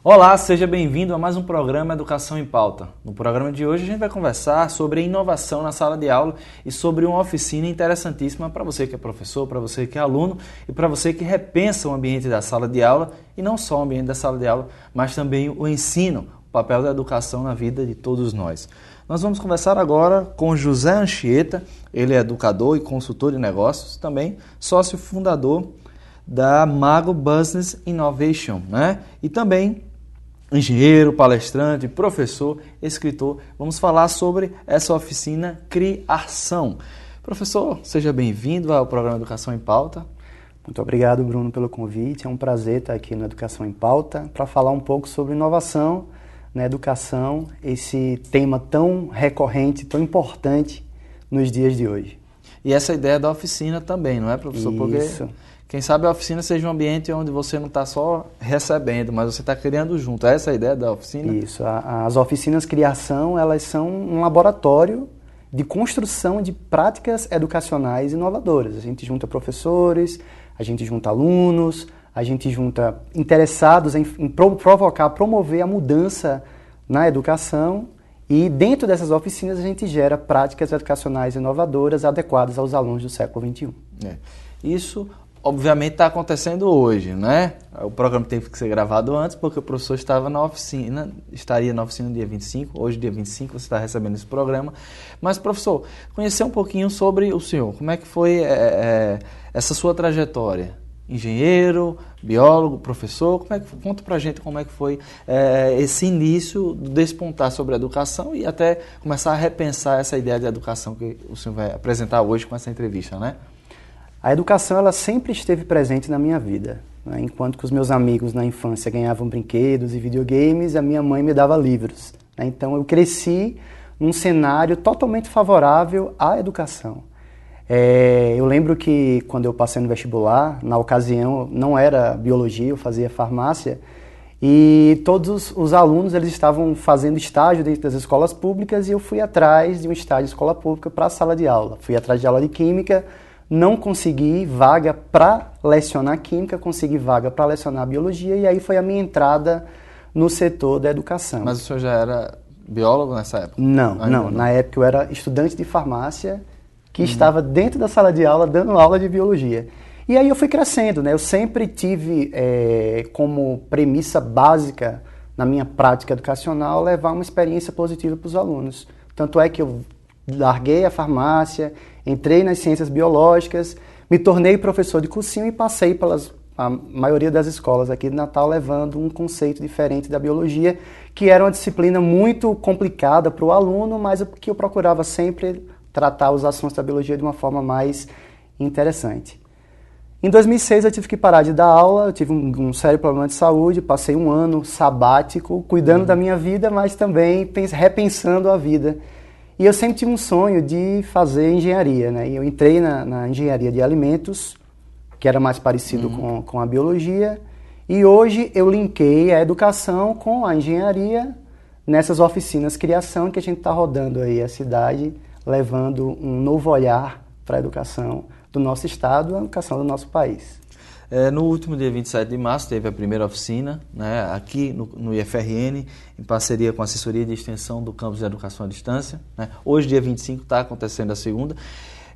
Olá, seja bem-vindo a mais um programa Educação em Pauta. No programa de hoje a gente vai conversar sobre inovação na sala de aula e sobre uma oficina interessantíssima para você que é professor, para você que é aluno e para você que repensa o ambiente da sala de aula e não só o ambiente da sala de aula, mas também o ensino, o papel da educação na vida de todos nós. Nós vamos conversar agora com José Anchieta, ele é educador e consultor de negócios, também sócio fundador da Mago Business Innovation, né? E também engenheiro, palestrante, professor, escritor. Vamos falar sobre essa oficina Criação. Professor, seja bem-vindo ao programa Educação em Pauta. Muito obrigado, Bruno, pelo convite. É um prazer estar aqui no Educação em Pauta para falar um pouco sobre inovação na educação, esse tema tão recorrente, tão importante nos dias de hoje. E essa ideia da oficina também, não é, professor? Isso. Porque quem sabe a oficina seja um ambiente onde você não está só recebendo, mas você está criando junto. Essa é a ideia da oficina? Isso. As oficinas Criação, elas são um laboratório de construção de práticas educacionais inovadoras. A gente junta professores, a gente junta alunos, a gente junta interessados em provocar, promover a mudança na educação e dentro dessas oficinas a gente gera práticas educacionais inovadoras adequadas aos alunos do século XXI. Isso obviamente está acontecendo hoje, né? O programa teve que ser gravado antes porque o professor estava na oficina, estaria na oficina no dia 25, hoje dia 25 você está recebendo esse programa. Mas, professor, conhecer um pouquinho sobre o senhor, como é que foi essa sua trajetória? Engenheiro, biólogo, professor, conta pra gente como é que foi esse início de despontar sobre a educação e até começar a repensar essa ideia de educação que o senhor vai apresentar hoje com essa entrevista, né? A educação ela sempre esteve presente na minha vida, né? Enquanto que os meus amigos na infância ganhavam brinquedos e videogames, a minha mãe me dava livros, né? Então eu cresci num cenário totalmente favorável à educação. Eu lembro que quando eu passei no vestibular, na ocasião não era biologia, eu fazia farmácia, e todos os alunos eles estavam fazendo estágio dentro das escolas públicas e eu fui atrás de um estágio de escola pública para a sala de aula. Fui atrás de aula de química, não consegui vaga para lecionar química, consegui vaga para lecionar biologia e aí foi a minha entrada no setor da educação. Mas o senhor já era biólogo nessa época? Não. Na época eu era estudante de farmácia que estava dentro da sala de aula dando aula de biologia. E aí eu fui crescendo, né? Eu sempre tive como premissa básica na minha prática educacional levar uma experiência positiva para os alunos. Tanto é que eu larguei a farmácia, entrei nas ciências biológicas, me tornei professor de cursinho e passei a maioria das escolas aqui de Natal levando um conceito diferente da biologia, que era uma disciplina muito complicada para o aluno, mas que eu procurava sempre tratar os assuntos da biologia de uma forma mais interessante. Em 2006 eu tive que parar de dar aula, eu tive um sério problema de saúde, passei um ano sabático, cuidando da minha vida, mas também repensando a vida. E eu sempre tive um sonho de fazer engenharia, né? E eu entrei na engenharia de alimentos, que era mais parecido com a biologia, e hoje eu linkei a educação com a engenharia nessas oficinas Criação que a gente está rodando aí a cidade, levando um novo olhar para a educação do nosso estado, a educação do nosso país. No último dia 27 de março teve a primeira oficina, né, aqui no IFRN, em parceria com a Assessoria de Extensão do Campus de Educação à Distância, né? Hoje, dia 25, está acontecendo a segunda.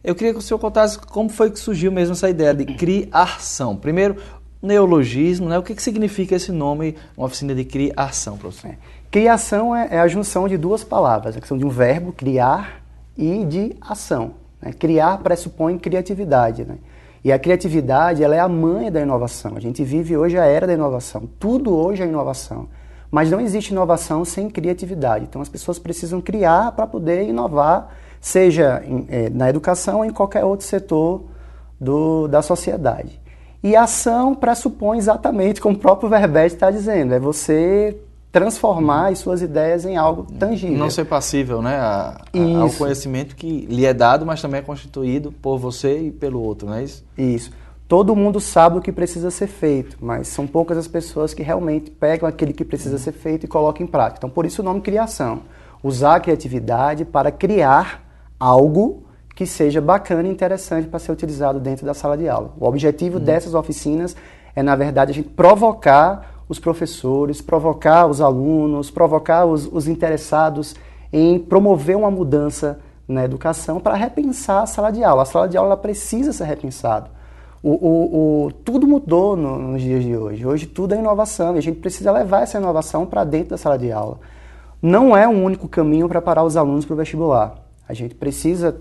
Eu queria que o senhor contasse como foi que surgiu mesmo essa ideia de criação. Primeiro, neologismo, né? O que significa esse nome, uma oficina de criação, professor? Criação é a junção de duas palavras, a questão de um verbo, criar, e de ação, né? Criar pressupõe criatividade, né? E a criatividade ela é a mãe da inovação. A gente vive hoje a era da inovação. Tudo hoje é inovação. Mas não existe inovação sem criatividade. Então as pessoas precisam criar para poder inovar, seja na educação ou em qualquer outro setor da sociedade. E a ação pressupõe exatamente como o próprio verbete está dizendo. É você transformar as suas ideias em algo tangível. Não ser passível, né, ao conhecimento que lhe é dado, mas também é constituído por você e pelo outro, não é isso? Isso. Todo mundo sabe o que precisa ser feito, mas são poucas as pessoas que realmente pegam aquele que precisa ser feito e colocam em prática. Então, por isso o nome criação. Usar a criatividade para criar algo que seja bacana e interessante para ser utilizado dentro da sala de aula. O objetivo dessas oficinas é, na verdade, a gente provocar os professores, provocar os alunos, provocar os interessados em promover uma mudança na educação para repensar a sala de aula. A sala de aula ela precisa ser repensada. Tudo mudou nos dias de hoje. Hoje tudo é inovação e a gente precisa levar essa inovação para dentro da sala de aula. Não é um único caminho para parar os alunos para o vestibular. A gente precisa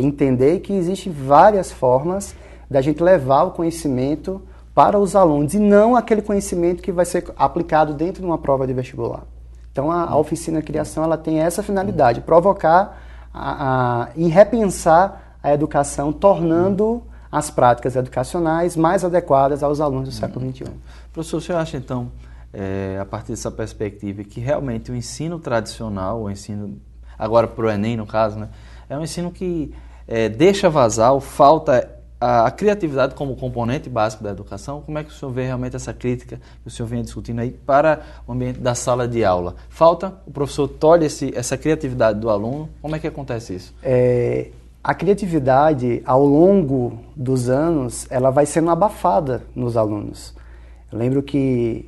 entender que existem várias formas da gente levar o conhecimento para os alunos e não aquele conhecimento que vai ser aplicado dentro de uma prova de vestibular. Então a oficina Criação ela tem essa finalidade, provocar e repensar a educação, tornando as práticas educacionais mais adequadas aos alunos do século XXI. Professor, você acha então, a partir dessa perspectiva, que realmente o ensino tradicional, o ensino, agora para o Enem no caso, né, é um ensino que deixa vazar, ou falta a criatividade como componente básico da educação? Como é que o senhor vê realmente essa crítica que o senhor vem discutindo aí para o ambiente da sala de aula? Falta o professor tolhe essa criatividade do aluno? Como é que acontece isso? A criatividade, ao longo dos anos, ela vai sendo abafada nos alunos. Eu lembro que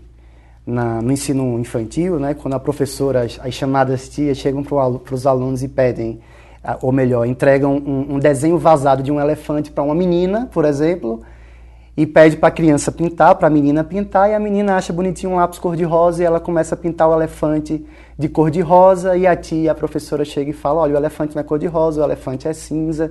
no ensino infantil, né, quando a professora, as chamadas tias, chegam para os alunos e pedem, ou melhor, entregam um desenho vazado de um elefante para uma menina, por exemplo, e pede para a criança pintar, para a menina pintar, e a menina acha bonitinho um lápis cor-de-rosa e ela começa a pintar o elefante de cor-de-rosa, e a professora chega e fala, olha, o elefante não é cor-de-rosa, o elefante é cinza.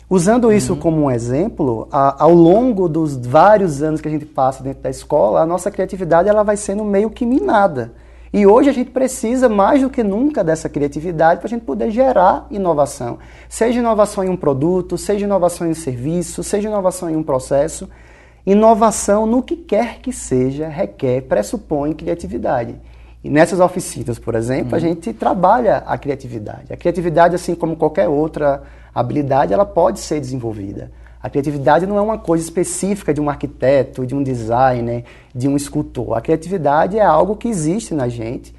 Usando isso como um exemplo, ao longo dos vários anos que a gente passa dentro da escola, a nossa criatividade ela vai sendo meio que minada. E hoje a gente precisa mais do que nunca dessa criatividade para a gente poder gerar inovação. Seja inovação em um produto, seja inovação em um serviço, seja inovação em um processo. Inovação no que quer que seja pressupõe criatividade. E nessas oficinas, por exemplo, a gente trabalha a criatividade. A criatividade, assim como qualquer outra habilidade, ela pode ser desenvolvida. A criatividade não é uma coisa específica de um arquiteto, de um designer, de um escultor. A criatividade é algo que existe na gente,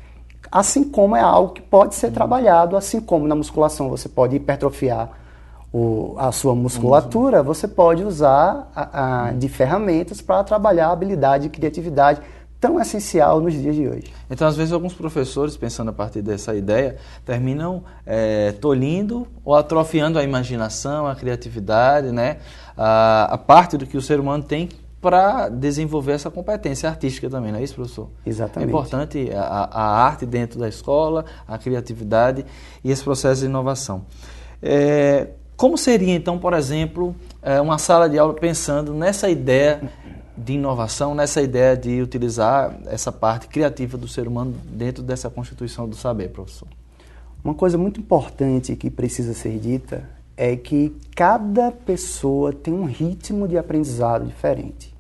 assim como é algo que pode ser trabalhado, assim como na musculação você pode hipertrofiar a sua musculatura, você pode usar de ferramentas para trabalhar a habilidade e criatividade tão essencial nos dias de hoje. Então, às vezes, alguns professores, pensando a partir dessa ideia, terminam tolhindo ou atrofiando a imaginação, a criatividade, né? A parte do que o ser humano tem para desenvolver essa competência artística também, não é isso, professor? Exatamente. É importante a arte dentro da escola, a criatividade e esse processo de inovação. Como seria, então, por exemplo, uma sala de aula pensando nessa ideia de inovação, nessa ideia de utilizar essa parte criativa do ser humano dentro dessa constituição do saber, professor? Uma coisa muito importante que precisa ser dita é que cada pessoa tem um ritmo de aprendizado diferente.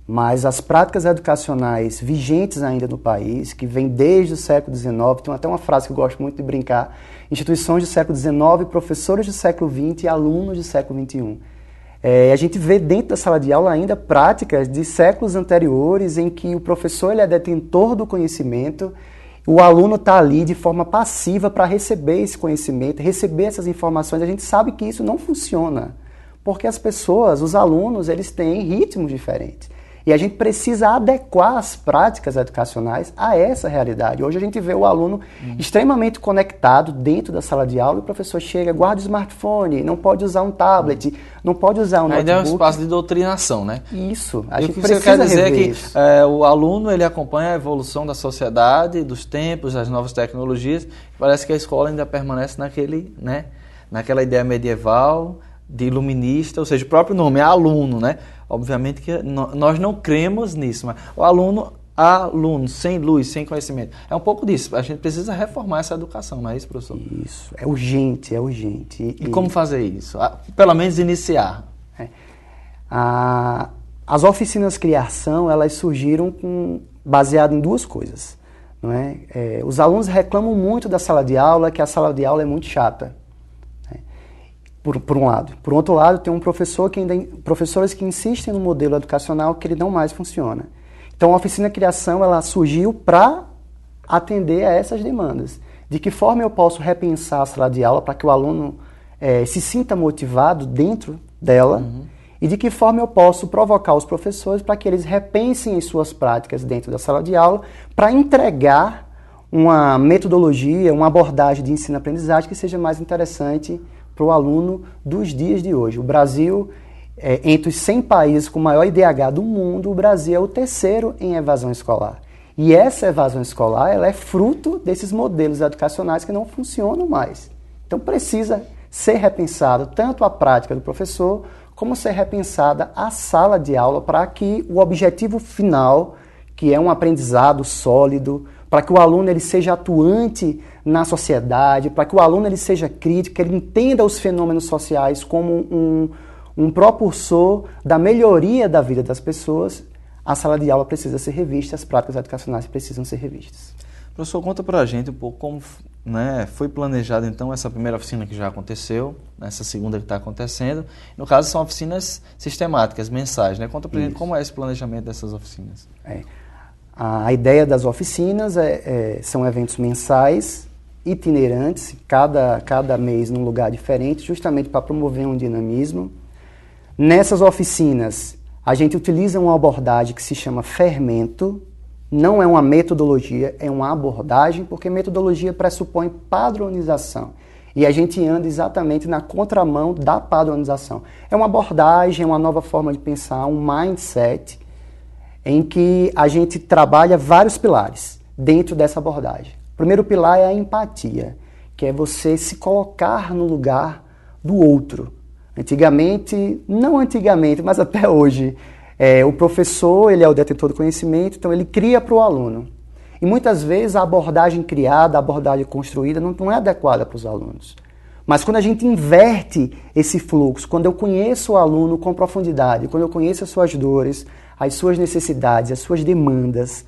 Mas as práticas educacionais vigentes ainda no país, que vem desde o século XIX, tem até uma frase que eu gosto muito de brincar, instituições do século XIX, professores do século XX e alunos do século XXI. A gente vê dentro da sala de aula ainda práticas de séculos anteriores em que o professor ele é detentor do conhecimento, o aluno está ali de forma passiva para receber esse conhecimento, receber essas informações. A gente sabe que isso não funciona, porque as pessoas, os alunos, eles têm ritmos diferentes. E a gente precisa adequar as práticas educacionais a essa realidade. Hoje a gente vê o aluno extremamente conectado dentro da sala de aula, e o professor chega, guarda o smartphone, não pode usar um tablet, não pode usar um notebook. Ainda é um espaço de doutrinação, né? Isso, a e gente o que você precisa quer dizer rever é que isso. O aluno ele acompanha a evolução da sociedade, dos tempos, das novas tecnologias. Parece que a escola ainda permanece naquela ideia medieval de iluminista, ou seja, o próprio nome é aluno, né? Obviamente que nós não cremos nisso, mas o aluno sem luz, sem conhecimento, é um pouco disso. A gente precisa reformar essa educação, não é isso, professor? Isso, é urgente, é urgente. E como fazer isso? Pelo menos iniciar. As oficinas Criação, elas surgiram baseado em duas coisas. Não é? Os alunos reclamam muito da sala de aula, que a sala de aula é muito chata. Por um lado. Por outro lado, tem professores que insistem no modelo educacional que ele não mais funciona. Então, a Oficina Criação ela surgiu para atender a essas demandas. De que forma eu posso repensar a sala de aula para que o aluno se sinta motivado dentro dela e de que forma eu posso provocar os professores para que eles repensem as suas práticas dentro da sala de aula para entregar uma metodologia, uma abordagem de ensino-aprendizagem que seja mais interessante para o aluno dos dias de hoje. O Brasil, entre os 100 países com maior IDH do mundo, o Brasil é o terceiro em evasão escolar. E essa evasão escolar ela é fruto desses modelos educacionais que não funcionam mais. Então precisa ser repensado tanto a prática do professor, como ser repensada a sala de aula para que o objetivo final, que é um aprendizado sólido, para que o aluno ele seja atuante na sociedade, para que o aluno ele seja crítico, ele entenda os fenômenos sociais como um propulsor da melhoria da vida das pessoas, a sala de aula precisa ser revista, as práticas educacionais precisam ser revistas. Professor, conta para a gente um pouco como, né, foi planejada então essa primeira oficina que já aconteceu, essa segunda que está acontecendo. No caso, são oficinas sistemáticas, mensais, né? Conta para a gente como é esse planejamento dessas oficinas. A ideia das oficinas são eventos mensais, itinerantes, cada mês num lugar diferente, justamente para promover um dinamismo. Nessas oficinas, a gente utiliza uma abordagem que se chama fermento. Não é uma metodologia, é uma abordagem, porque metodologia pressupõe padronização. E a gente anda exatamente na contramão da padronização. É uma abordagem, é uma nova forma de pensar, um mindset, em que a gente trabalha vários pilares dentro dessa abordagem. O primeiro pilar é a empatia, que é você se colocar no lugar do outro. Não antigamente, mas até hoje, o professor ele é o detentor do conhecimento, então ele cria para o aluno. E muitas vezes a abordagem criada, a abordagem construída não é adequada para os alunos. Mas quando a gente inverte esse fluxo, quando eu conheço o aluno com profundidade, quando eu conheço as suas dores, as suas necessidades, as suas demandas,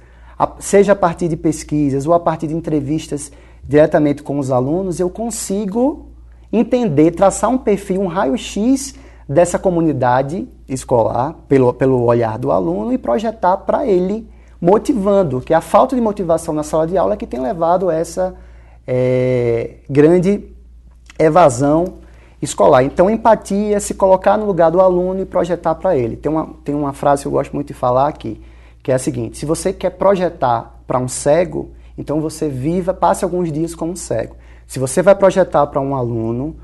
seja a partir de pesquisas ou a partir de entrevistas diretamente com os alunos, eu consigo entender, traçar um perfil, um raio-x dessa comunidade escolar, pelo olhar do aluno, e projetar para ele, motivando, que a falta de motivação na sala de aula é que tem levado a essa grande evasão escolar. Então, empatia é se colocar no lugar do aluno e projetar para ele. Tem uma frase que eu gosto muito de falar aqui, que é a seguinte: se você quer projetar para um cego, então você passe alguns dias como um cego. Se você vai projetar para um aluno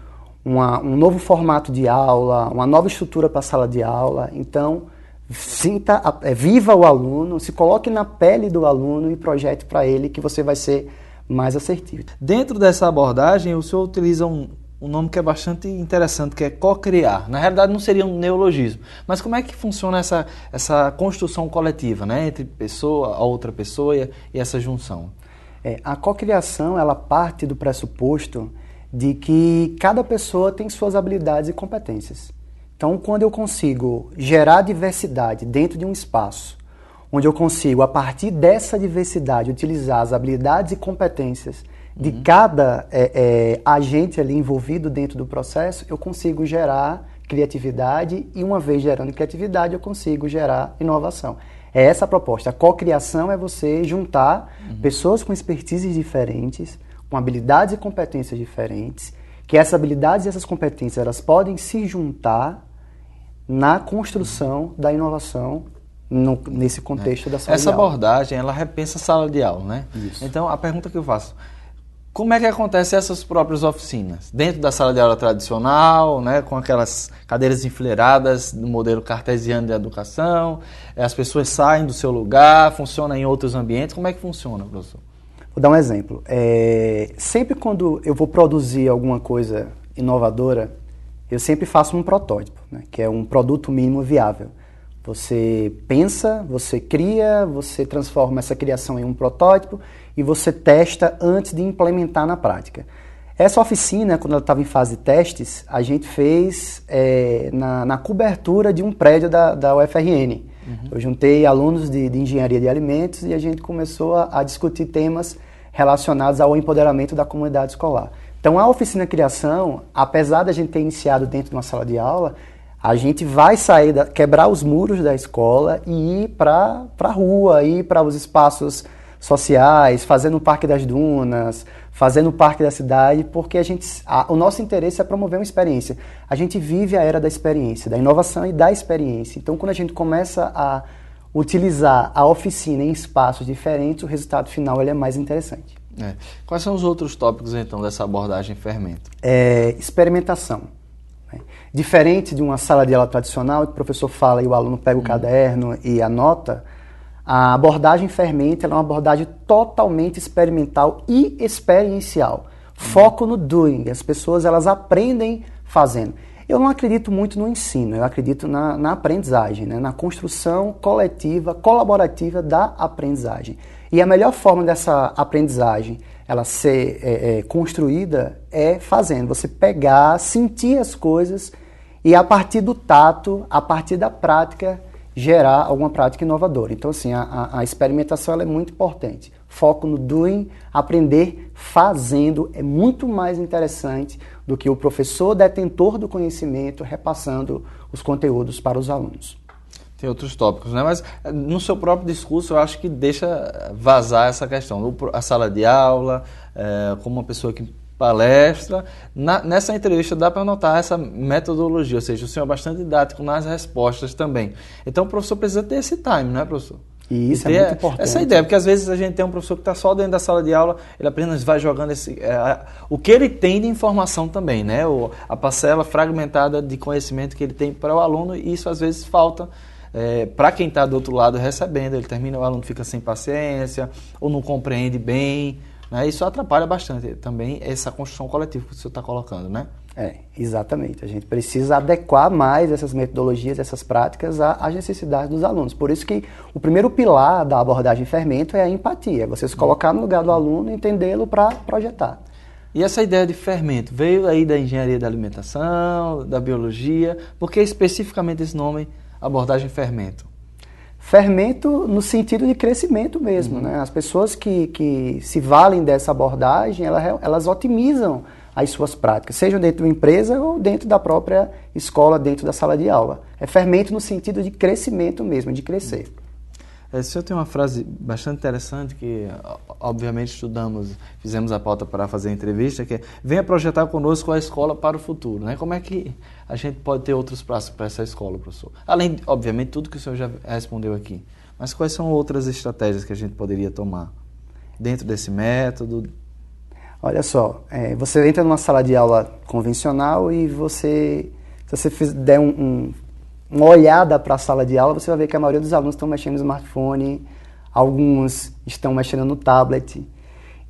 um novo formato de aula, uma nova estrutura para a sala de aula, então viva o aluno, se coloque na pele do aluno e projete para ele que você vai ser mais assertivo. Dentro dessa abordagem, o senhor utiliza um nome que é bastante interessante, que é co-criar. Na realidade, não seria um neologismo, mas como é que funciona essa construção coletiva, né, entre a outra pessoa e essa junção? A cocriação, ela parte do pressuposto de que cada pessoa tem suas habilidades e competências. Então, quando eu consigo gerar diversidade dentro de um espaço, onde eu consigo, a partir dessa diversidade, utilizar as habilidades e competências de cada agente ali envolvido dentro do processo, eu consigo gerar criatividade e, uma vez gerando criatividade, eu consigo gerar inovação. É essa a proposta. A cocriação é você juntar pessoas com expertises diferentes, com habilidades e competências diferentes, que essas habilidades e essas competências elas podem se juntar na construção da inovação nesse contexto da sala de aula. Essa abordagem, ela repensa a sala de aula, né? Isso. Então, a pergunta que eu faço: como é que acontecem essas próprias oficinas? Dentro da sala de aula tradicional, né, com aquelas cadeiras enfileiradas do modelo cartesiano de educação, as pessoas saem do seu lugar, funciona em outros ambientes, como é que funciona, professor? Vou dar um exemplo. Sempre quando eu vou produzir alguma coisa inovadora, eu sempre faço um protótipo, né, que é um produto mínimo viável. Você pensa, você cria, você transforma essa criação em um protótipo e você testa antes de implementar na prática. Essa oficina, quando ela estava em fase de testes, a gente fez na cobertura de um prédio da UFRN. Eu juntei alunos de engenharia de alimentos e a gente começou a discutir temas relacionados ao empoderamento da comunidade escolar. Então, a oficina criação, apesar da gente ter iniciado dentro de uma sala de aula, a gente vai quebrar os muros da escola e ir para a rua, ir para os espaços sociais, fazer no Parque das Dunas, fazer no Parque da Cidade, porque o nosso interesse é promover uma experiência. A gente vive a era da experiência, da inovação e da experiência. Então, quando a gente começa a utilizar a oficina em espaços diferentes, o resultado final ele é mais interessante. Quais são os outros tópicos, então, dessa abordagem fermento? Experimentação. Diferente de uma sala de aula tradicional, que o professor fala e o aluno pega o caderno e anota, a abordagem fermento é uma abordagem totalmente experimental e experiencial. Foco no doing. As pessoas elas aprendem fazendo. Eu não acredito muito no ensino, eu acredito na aprendizagem, né? Na construção coletiva, colaborativa da aprendizagem. E a melhor forma dessa aprendizagem ela ser construída é fazendo. Você pegar, sentir as coisas e a partir do tato, a partir da prática, gerar alguma prática inovadora. Então, assim, a experimentação ela é muito importante. Foco no doing, aprender fazendo é muito mais interessante do que o professor detentor do conhecimento repassando os conteúdos para os alunos. Tem outros tópicos, né? Mas no seu próprio discurso eu acho que deixa vazar essa questão. A sala de aula, como uma pessoa que palestra. Nessa entrevista dá para notar essa metodologia, ou seja, o senhor é bastante didático nas respostas também. Então o professor precisa ter esse time, não é, professor? E isso é muito importante. Essa ideia, porque às vezes a gente tem um professor que está só dentro da sala de aula, ele apenas vai jogando o que ele tem de informação também, né? A parcela fragmentada de conhecimento que ele tem para o aluno, e isso às vezes falta para quem está do outro lado recebendo. Ele termina, o aluno fica sem paciência, ou não compreende bem, né? Isso atrapalha bastante também essa construção coletiva que o senhor está colocando, né? Exatamente. A gente precisa adequar mais essas metodologias, essas práticas às necessidades dos alunos. Por isso que o primeiro pilar da abordagem fermento é a empatia. Você se colocar no lugar do aluno e entendê-lo para projetar. E essa ideia de fermento veio aí da engenharia da alimentação, da biologia? Por que especificamente esse nome, abordagem fermento? Fermento no sentido de crescimento mesmo, né? As pessoas que se valem dessa abordagem, elas otimizam as suas práticas, seja dentro de uma empresa ou dentro da própria escola, dentro da sala de aula. É fermento no sentido de crescimento mesmo, de crescer. O senhor tem uma frase bastante interessante que, obviamente, fizemos a pauta para fazer a entrevista, que é: venha projetar conosco a escola para o futuro, né? Como é que a gente pode ter outros passos para essa escola, professor? Além, obviamente, tudo que o senhor já respondeu aqui. Mas quais são outras estratégias que a gente poderia tomar dentro desse método? Olha só, você entra numa sala de aula convencional e se você der uma olhada para a sala de aula, você vai ver que a maioria dos alunos estão mexendo no smartphone, alguns estão mexendo no tablet.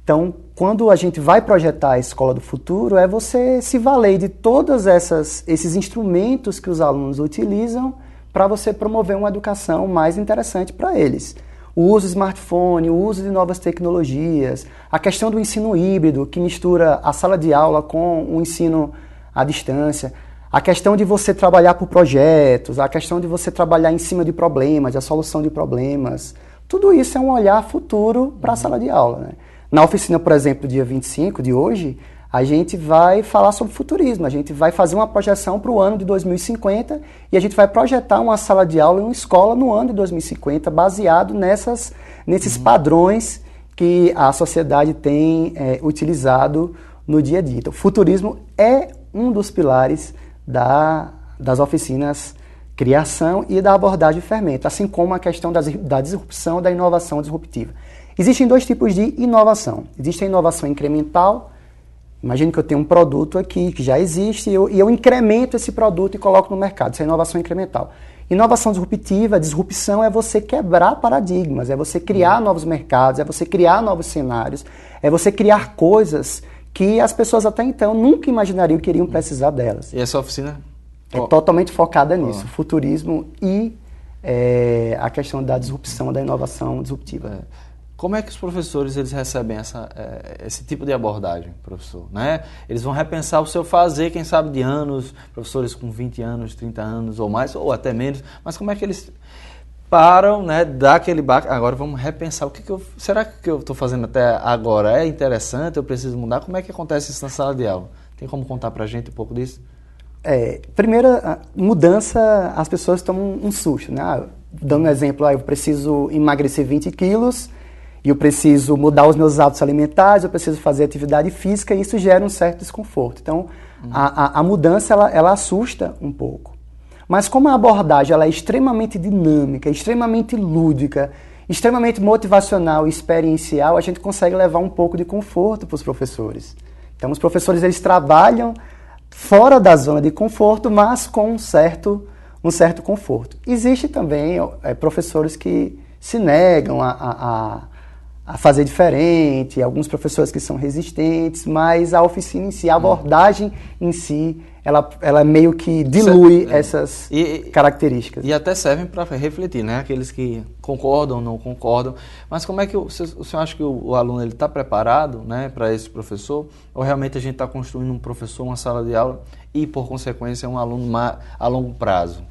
Então, quando a gente vai projetar a escola do futuro, é você se valer de todos esses instrumentos que os alunos utilizam para você promover uma educação mais interessante para eles. O uso do smartphone, o uso de novas tecnologias, a questão do ensino híbrido, que mistura a sala de aula com o ensino à distância, a questão de você trabalhar por projetos, a questão de você trabalhar em cima de problemas, a solução de problemas. Tudo isso é um olhar futuro para a sala de aula, né? Na oficina, por exemplo, dia 25 de hoje, a gente vai falar sobre futurismo, a gente vai fazer uma projeção para o ano de 2050 e a gente vai projetar uma sala de aula em uma escola no ano de 2050, baseado nesses padrões que a sociedade tem utilizado no dia a dia. Então, o futurismo é um dos pilares das oficinas criação e da abordagem fermento, assim como a questão da disrupção, da inovação disruptiva. Existem dois tipos de inovação. Existe a inovação incremental. Imagine que eu tenho um produto aqui que já existe e eu incremento esse produto e coloco no mercado. Isso é inovação incremental. Inovação disruptiva, disrupção é você quebrar paradigmas, é você criar novos mercados, é você criar novos cenários, é você criar coisas que as pessoas até então nunca imaginariam que iriam precisar delas. E essa oficina? É totalmente focada nisso, futurismo e a questão da disrupção, da inovação disruptiva. Como é que os professores eles recebem esse tipo de abordagem, professor? Né? Eles vão repensar o seu fazer, quem sabe de anos, professores com 20 anos, 30 anos ou mais, ou até menos, mas como é que eles param, né, dá aquele baque, agora vamos repensar, será que o que eu estou fazendo até agora é interessante, eu preciso mudar? Como é que acontece isso na sala de aula? Tem como contar pra gente um pouco disso? Primeira mudança, as pessoas tomam um susto, né? Dando um exemplo, eu preciso emagrecer 20 quilos, e eu preciso mudar os meus hábitos alimentares, eu preciso fazer atividade física e isso gera um certo desconforto. Então, a mudança, ela assusta um pouco. Mas como a abordagem ela é extremamente dinâmica, extremamente lúdica, extremamente motivacional e experiencial, a gente consegue levar um pouco de conforto para os professores. Então, os professores eles trabalham fora da zona de conforto, mas com um certo conforto. Existe também professores que se negam a fazer diferente, alguns professores que são resistentes, mas a oficina em si, a abordagem em si, ela meio que dilui essas características. E até servem para refletir, né? Aqueles que concordam ou não concordam. Mas como é que o senhor acha que o aluno está preparado, né, para esse professor? Ou realmente a gente está construindo um professor, uma sala de aula e, por consequência, um aluno a longo prazo?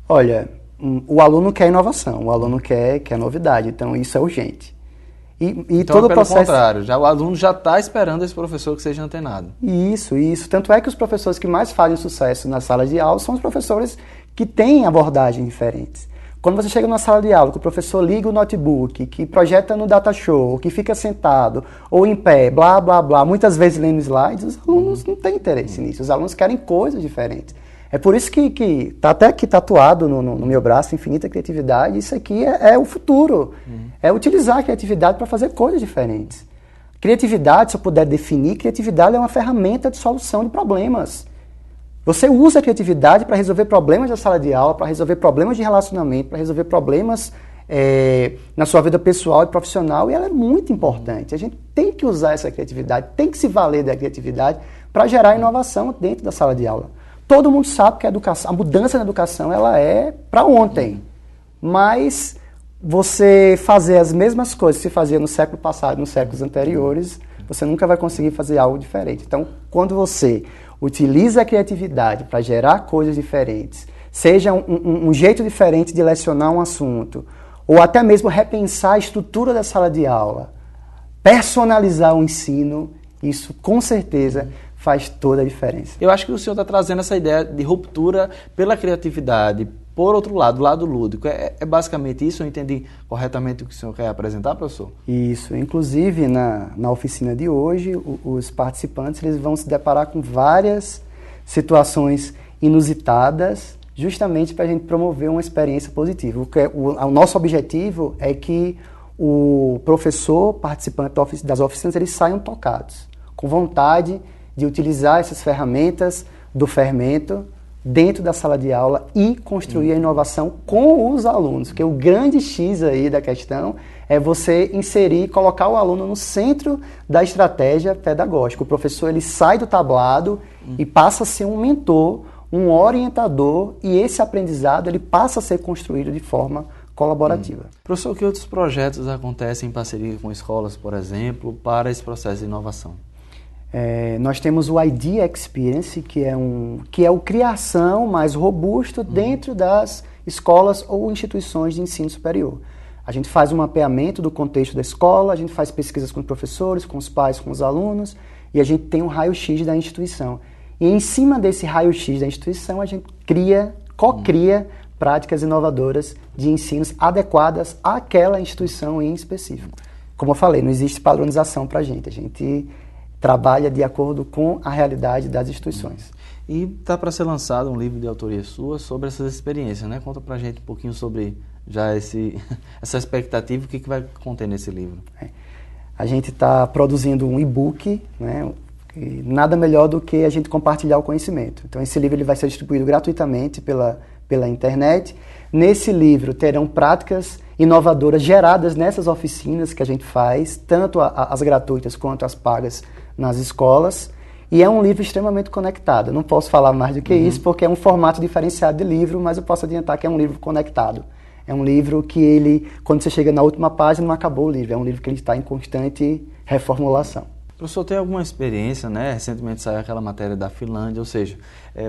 Olha, o aluno quer inovação, o aluno quer novidade, então isso é urgente. Então, todo pelo contrário, o aluno já está esperando esse professor que seja antenado. Isso. Tanto é que os professores que mais fazem sucesso na sala de aula são os professores que têm abordagens diferentes. Quando você chega numa sala de aula, que o professor liga o notebook, que projeta no data show, que fica sentado ou em pé, blá, blá, blá, muitas vezes lendo slides, os alunos não têm interesse nisso. Os alunos querem coisas diferentes. É por isso que tá até aqui tatuado no meu braço, infinita criatividade. Isso aqui é o futuro. É utilizar a criatividade para fazer coisas diferentes. Criatividade, se eu puder definir, criatividade é uma ferramenta de solução de problemas. Você usa a criatividade para resolver problemas da sala de aula, para resolver problemas de relacionamento, para resolver problemas na sua vida pessoal e profissional, e ela é muito importante. A gente tem que usar essa criatividade, tem que se valer da criatividade para gerar inovação dentro da sala de aula. Todo mundo sabe que a mudança na educação ela é para ontem, mas você fazer as mesmas coisas que se fazia no século passado, nos séculos anteriores, você nunca vai conseguir fazer algo diferente. Então, quando você utiliza a criatividade para gerar coisas diferentes, seja um jeito diferente de lecionar um assunto, ou até mesmo repensar a estrutura da sala de aula, personalizar o ensino, isso com certeza faz toda a diferença. Eu acho que o senhor está trazendo essa ideia de ruptura pela criatividade. Por outro lado, o lado lúdico. É basicamente isso? Eu entendi corretamente o que o senhor quer apresentar, professor? Isso. Inclusive, na oficina de hoje, os participantes eles vão se deparar com várias situações inusitadas, justamente para a gente promover uma experiência positiva. O nosso objetivo é que o professor, participante das oficinas, eles saiam tocados, com vontade de utilizar essas ferramentas do fermento dentro da sala de aula e construir a inovação com os alunos. Porque o grande X aí da questão é você inserir, colocar o aluno no centro da estratégia pedagógica. O professor ele sai do tablado e passa a ser um mentor, um orientador, e esse aprendizado ele passa a ser construído de forma colaborativa. Professor, que outros projetos acontecem em parceria com escolas, por exemplo, para esse processo de inovação? Nós temos o Idea Experience, que é o criação mais robusto dentro das escolas ou instituições de ensino superior. A gente faz um mapeamento do contexto da escola, a gente faz pesquisas com os professores, com os pais, com os alunos, e a gente tem um raio-x da instituição. E em cima desse raio-x da instituição, a gente co-cria práticas inovadoras de ensinos adequadas àquela instituição em específico. Como eu falei, não existe padronização para a gente trabalha de acordo com a realidade das instituições. E está para ser lançado um livro de autoria sua sobre essas experiências, né? Conta para a gente um pouquinho sobre já essa expectativa, o que vai conter nesse livro. A gente está produzindo um e-book, né? E nada melhor do que a gente compartilhar o conhecimento. Então esse livro ele vai ser distribuído gratuitamente pela internet. Nesse livro terão práticas inovadoras geradas nessas oficinas que a gente faz, tanto as gratuitas quanto as pagas nas escolas, e é um livro extremamente conectado. Eu não posso falar mais do que isso, porque é um formato diferenciado de livro, mas eu posso adiantar que é um livro conectado. É um livro que quando você chega na última página, não acabou o livro, é um livro que ele está em constante reformulação. Professor, tem alguma experiência, né? Recentemente saiu aquela matéria da Finlândia, ou seja,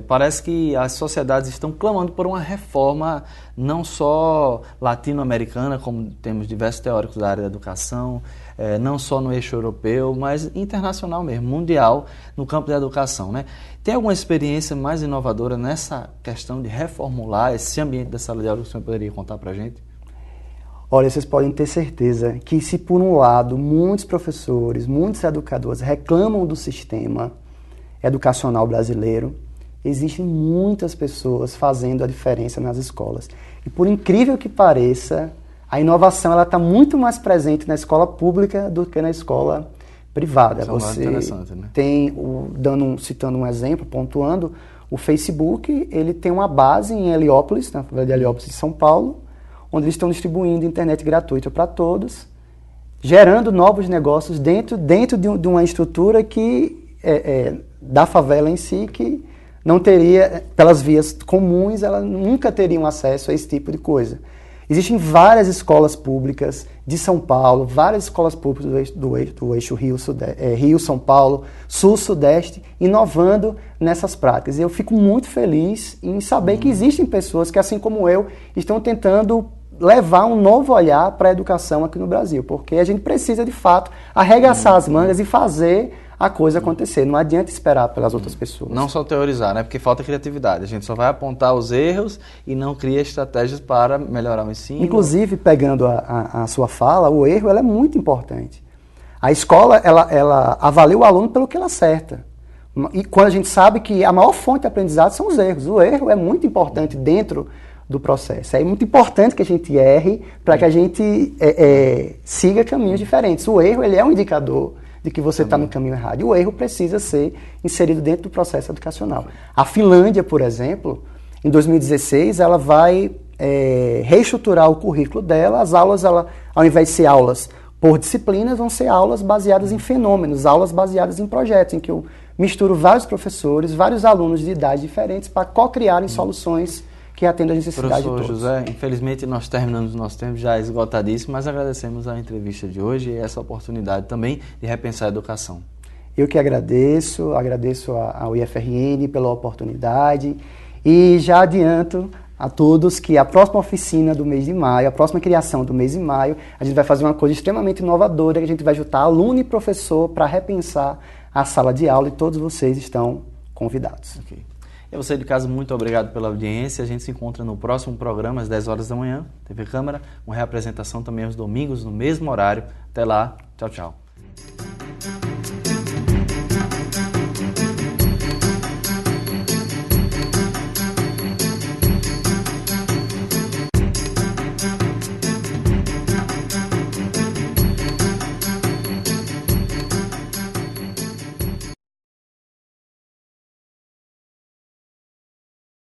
parece que as sociedades estão clamando por uma reforma não só latino-americana, como temos diversos teóricos da área da educação, não só no eixo europeu, mas internacional mesmo, mundial, no campo da educação, né? Tem alguma experiência mais inovadora nessa questão de reformular esse ambiente da sala de aula que o senhor poderia contar para a gente? Olha, vocês podem ter certeza que se por um lado muitos professores, muitos educadores reclamam do sistema educacional brasileiro, existem muitas pessoas fazendo a diferença nas escolas. E por incrível que pareça, a inovação está muito mais presente na escola pública do que na escola privada. Isso Você interessante, né? tem, citando um exemplo, pontuando, o Facebook, ele tem uma base em Heliópolis, na favela de Heliópolis de São Paulo, onde eles estão distribuindo internet gratuita para todos, gerando novos negócios dentro de uma estrutura que da favela em si, que não teria, pelas vias comuns, ela nunca teriam acesso a esse tipo de coisa. Existem várias escolas públicas de São Paulo, várias escolas públicas do eixo Rio-São Paulo, Sul-Sudeste, inovando nessas práticas. E eu fico muito feliz em saber que existem pessoas que, assim como eu, estão tentando levar um novo olhar para a educação aqui no Brasil, porque a gente precisa, de fato, arregaçar as mangas e fazer a coisa acontecer. Não adianta esperar pelas outras pessoas. Não só teorizar, né? Porque falta criatividade. A gente só vai apontar os erros e não cria estratégias para melhorar o ensino. Inclusive, pegando a sua fala, o erro ela é muito importante. A escola, ela avalia o aluno pelo que ele acerta. E quando a gente sabe que a maior fonte de aprendizado são os erros. O erro é muito importante dentro do processo. É muito importante que a gente erre para que a gente siga caminhos diferentes. O erro ele é um indicador de que você está no caminho errado. E o erro precisa ser inserido dentro do processo educacional. A Finlândia, por exemplo, em 2016, ela vai reestruturar o currículo dela. As aulas, ao invés de ser aulas por disciplinas, vão ser aulas baseadas em fenômenos, aulas baseadas em projetos, em que eu misturo vários professores, vários alunos de idades diferentes para co-criarem soluções que atendam a necessidade de todos. José, infelizmente nós terminamos o nosso tempo já esgotadíssimo, mas agradecemos a entrevista de hoje e essa oportunidade também de repensar a educação. Eu que agradeço ao IFRN pela oportunidade e já adianto a todos que a próxima oficina do mês de maio, a próxima criação do mês de maio, a gente vai fazer uma coisa extremamente inovadora, que a gente vai juntar aluno e professor para repensar a sala de aula e todos vocês estão convidados. Okay. E você de casa, muito obrigado pela audiência. A gente se encontra no próximo programa às 10 horas da manhã, TV Câmara, com reapresentação também aos domingos no mesmo horário. Até lá, tchau, tchau.